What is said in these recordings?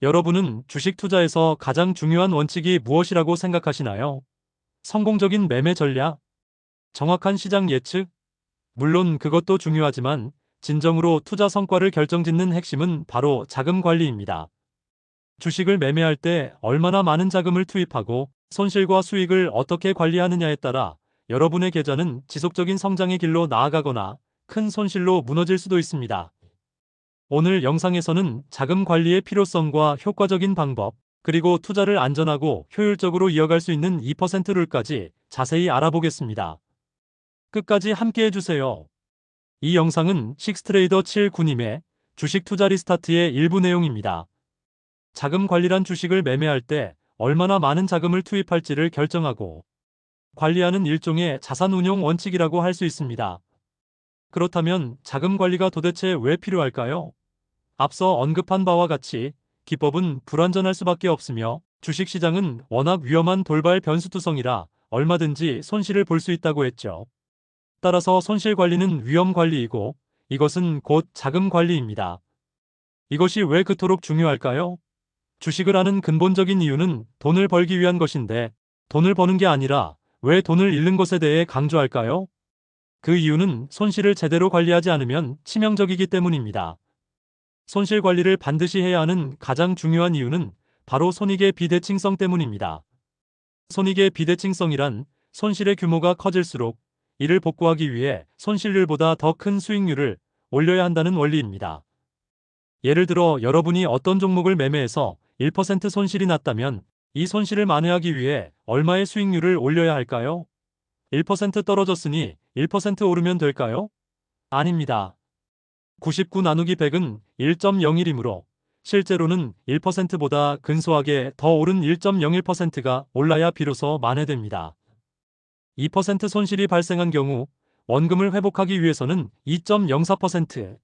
여러분은 주식 투자에서 가장 중요한 원칙이 무엇이라고 생각하시나요? 성공적인 매매 전략? 정확한 시장 예측? 물론 그것도 중요하지만 진정으로 투자 성과를 결정짓는 핵심은 바로 자금 관리입니다. 주식을 매매할 때 얼마나 많은 자금을 투입하고 손실과 수익을 어떻게 관리하느냐에 따라 여러분의 계좌는 지속적인 성장의 길로 나아가거나 큰 손실로 무너질 수도 있습니다. 오늘 영상에서는 자금 관리의 필요성과 효과적인 방법, 그리고 투자를 안전하고 효율적으로 이어갈 수 있는 2% 룰까지 자세히 알아보겠습니다. 끝까지 함께 해주세요. 이 영상은 식스트레이더 79님의 주식 투자 리스타트의 일부 내용입니다. 자금 관리란 주식을 매매할 때 얼마나 많은 자금을 투입할지를 결정하고 관리하는 일종의 자산 운용 원칙이라고 할 수 있습니다. 그렇다면 자금 관리가 도대체 왜 필요할까요? 앞서 언급한 바와 같이 기법은 불완전할 수밖에 없으며 주식시장은 워낙 위험한 돌발 변수투성이라 얼마든지 손실을 볼 수 있다고 했죠. 따라서 손실 관리는 위험 관리이고 이것은 곧 자금 관리입니다. 이것이 왜 그토록 중요할까요? 주식을 하는 근본적인 이유는 돈을 벌기 위한 것인데 돈을 버는 게 아니라 왜 돈을 잃는 것에 대해 강조할까요? 그 이유는 손실을 제대로 관리하지 않으면 치명적이기 때문입니다. 손실 관리를 반드시 해야 하는 가장 중요한 이유는 바로 손익의 비대칭성 때문입니다. 손익의 비대칭성이란 손실의 규모가 커질수록 이를 복구하기 위해 손실률보다 더 큰 수익률을 올려야 한다는 원리입니다. 예를 들어 여러분이 어떤 종목을 매매해서 1% 손실이 났다면 이 손실을 만회하기 위해 얼마의 수익률을 올려야 할까요? 1% 떨어졌으니 1% 오르면 될까요? 아닙니다. 99 나누기 100은 1.01이므로 실제로는 1%보다 근소하게 더 오른 1.01%가 올라야 비로소 만회됩니다. 2% 손실이 발생한 경우 원금을 회복하기 위해서는 2.04%,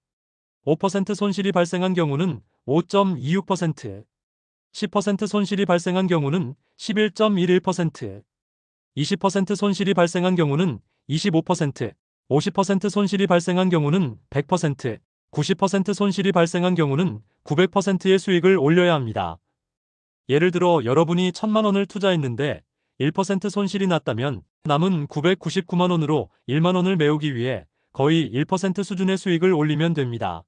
5% 손실이 발생한 경우는 5.26%, 10% 손실이 발생한 경우는 11.11%, 20% 손실이 발생한 경우는 25%, 50% 손실이 발생한 경우는 100%, 90% 손실이 발생한 경우는 900%의 수익을 올려야 합니다. 예를 들어 여러분이 1000만 원을 투자했는데 1% 손실이 났다면 남은 999만 원으로 1만 원을 메우기 위해 거의 1% 수준의 수익을 올리면 됩니다.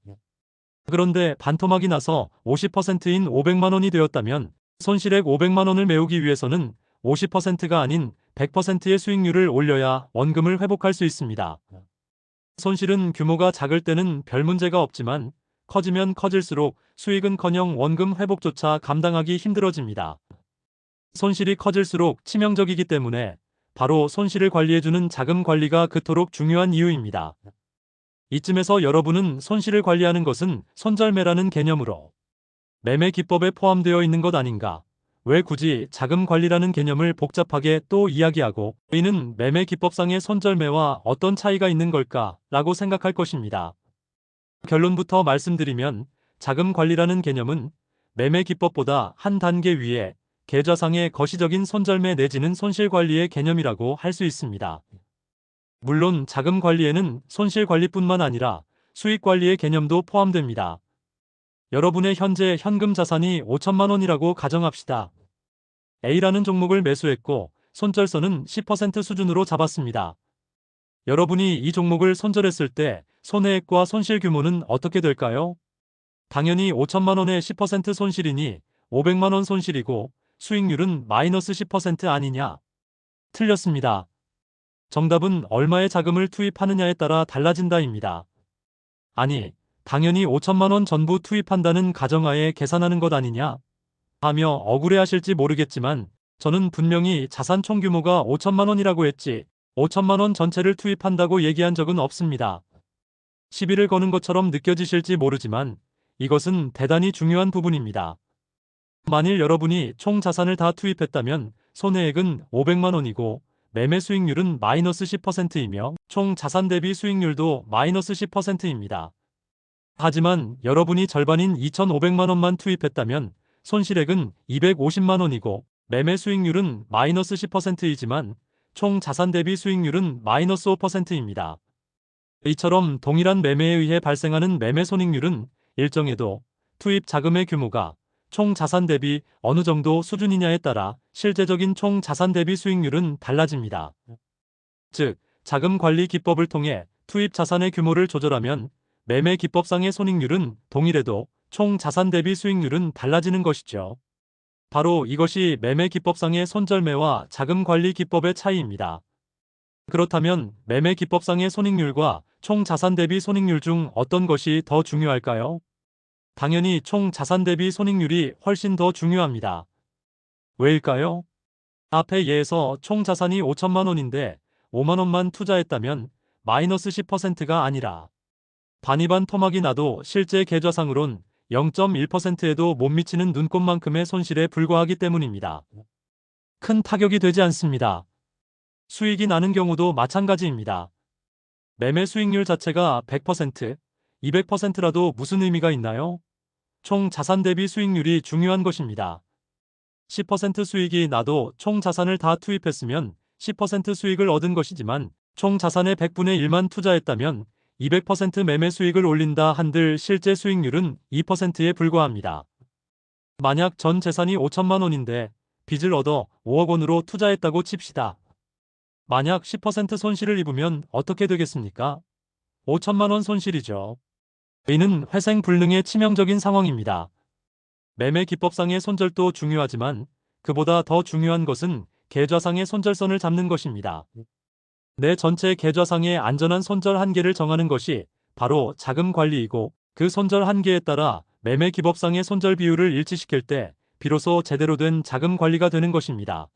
그런데 반토막이 나서 50%인 500만 원이 되었다면 손실액 500만 원을 메우기 위해서는 50%가 아닌 100%의 수익률을 올려야 원금을 회복할 수 있습니다. 손실은 규모가 작을 때는 별 문제가 없지만 커지면 커질수록 수익은커녕 원금 회복조차 감당하기 힘들어집니다. 손실이 커질수록 치명적이기 때문에 바로 손실을 관리해주는 자금 관리가 그토록 중요한 이유입니다. 이쯤에서 여러분은 손실을 관리하는 것은 손절매라는 개념으로 매매 기법에 포함되어 있는 것 아닌가? 왜 굳이 자금 관리라는 개념을 복잡하게 또 이야기하고 이는 매매 기법상의 손절매와 어떤 차이가 있는 걸까? 라고 생각할 것입니다. 결론부터 말씀드리면 자금 관리라는 개념은 매매 기법보다 한 단계 위에 계좌상의 거시적인 손절매 내지는 손실 관리의 개념이라고 할 수 있습니다. 물론 자금 관리에는 손실 관리뿐만 아니라 수익 관리의 개념도 포함됩니다. 여러분의 현재 현금 자산이 5천만 원이라고 가정합시다. A라는 종목을 매수했고 손절선은 10% 수준으로 잡았습니다. 여러분이 이 종목을 손절했을 때 손해액과 손실 규모는 어떻게 될까요? 당연히 5천만 원의 10% 손실이니 500만 원 손실이고 수익률은 마이너스 10% 아니냐? 틀렸습니다. 정답은 얼마의 자금을 투입하느냐에 따라 달라진다입니다. 아니, 당연히 5천만 원 전부 투입한다는 가정하에 계산하는 것 아니냐? 하며 억울해하실지 모르겠지만 저는 분명히 자산 총 규모가 5천만 원이라고 했지 5천만 원 전체를 투입한다고 얘기한 적은 없습니다. 시비를 거는 것처럼 느껴지실지 모르지만 이것은 대단히 중요한 부분입니다. 만일 여러분이 총 자산을 다 투입했다면 손해액은 500만 원이고 매매 수익률은 마이너스 10%이며 총 자산 대비 수익률도 마이너스 10%입니다. 하지만 여러분이 절반인 2,500만 원만 투입했다면 손실액은 250만 원이고 매매 수익률은 마이너스 10%이지만 총 자산 대비 수익률은 마이너스 5%입니다. 이처럼 동일한 매매에 의해 발생하는 매매 손익률은 일정해도 투입 자금의 규모가 총 자산 대비 어느 정도 수준이냐에 따라 실제적인 총 자산 대비 수익률은 달라집니다. 즉, 자금 관리 기법을 통해 투입 자산의 규모를 조절하면 매매 기법상의 손익률은 동일해도 총 자산 대비 수익률은 달라지는 것이죠. 바로 이것이 매매 기법상의 손절매와 자금 관리 기법의 차이입니다. 그렇다면 매매 기법상의 손익률과 총 자산 대비 손익률 중 어떤 것이 더 중요할까요? 당연히 총 자산 대비 손익률이 훨씬 더 중요합니다. 왜일까요? 앞의 예에서 총 자산이 5천만 원인데 5만 원만 투자했다면 마이너스 10%가 아니라 반이반 토막이 나도 실제 계좌상으론 0.1%에도 못 미치는 눈꼽만큼의 손실에 불과하기 때문입니다. 큰 타격이 되지 않습니다. 수익이 나는 경우도 마찬가지입니다. 매매 수익률 자체가 100%, 200%라도 무슨 의미가 있나요? 총 자산 대비 수익률이 중요한 것입니다. 10% 수익이 나도 총 자산을 다 투입했으면 10% 수익을 얻은 것이지만 총 자산의 100분의 1만 투자했다면 200% 매매 수익을 올린다 한들 실제 수익률은 2%에 불과합니다. 만약 전 재산이 5천만 원인데 빚을 얻어 5억 원으로 투자했다고 칩시다. 만약 10% 손실을 입으면 어떻게 되겠습니까? 5천만 원 손실이죠. 이는 회생불능의 치명적인 상황입니다. 매매 기법상의 손절도 중요하지만 그보다 더 중요한 것은 계좌상의 손절선을 잡는 것입니다. 내 전체 계좌상의 안전한 손절 한계를 정하는 것이 바로 자금 관리이고 그 손절 한계에 따라 매매 기법상의 손절 비율을 일치시킬 때 비로소 제대로 된 자금 관리가 되는 것입니다.